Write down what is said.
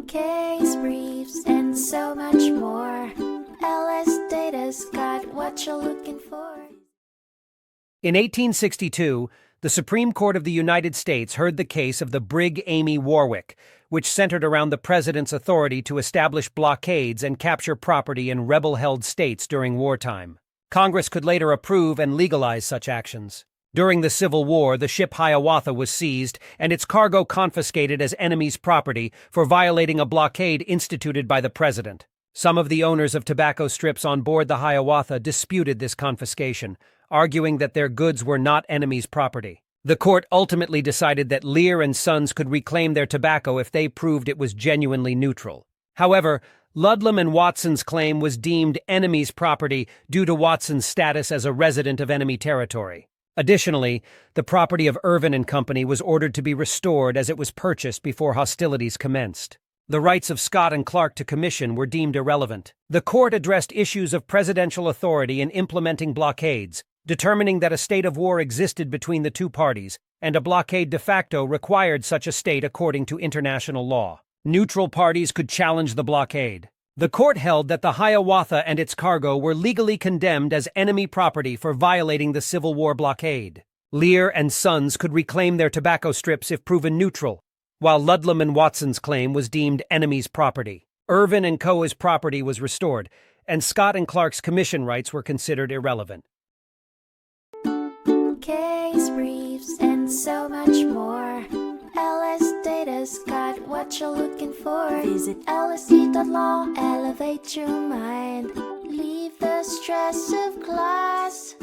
Case briefs and so much more. LSData's got what you're looking for. In 1862, the Supreme Court of the United States heard the case of the Brig Amy Warwick, which centered around the president's authority to establish blockades and capture property in rebel-held states during wartime. Congress could later approve and legalize such actions. During the Civil War, the ship Hiawatha was seized and its cargo confiscated as enemy's property for violating a blockade instituted by the president. Some of the owners of tobacco strips on board the Hiawatha disputed this confiscation, arguing that their goods were not enemy's property. The court ultimately decided that Lear Sons could reclaim their tobacco if they proved it was genuinely neutral. However, Ludlam Watson's claim was deemed enemy's property due to Watson's status as a resident of enemy territory. Additionally, the property of Irvin Co was ordered to be restored as it was purchased before hostilities commenced. The rights of Scott and Clarke to commission were deemed irrelevant. The court addressed issues of presidential authority in implementing blockades, determining that a state of war existed between the two parties, and a blockade de facto required such a state according to international law. Neutral parties could challenge the blockade. The court held that the Hiawatha and its cargo were legally condemned as enemy property for violating the Civil War blockade. Lear Sons could reclaim their tobacco strips if proven neutral, while Ludlam Watson's claim was deemed enemy's property. Irvin Co.'s property was restored, and Scott and Clarke's commission rights were considered irrelevant. Case briefs and so much more. LSData's got what you're looking for. Visit lsd.law, elevate your mind. Leave the stress of class.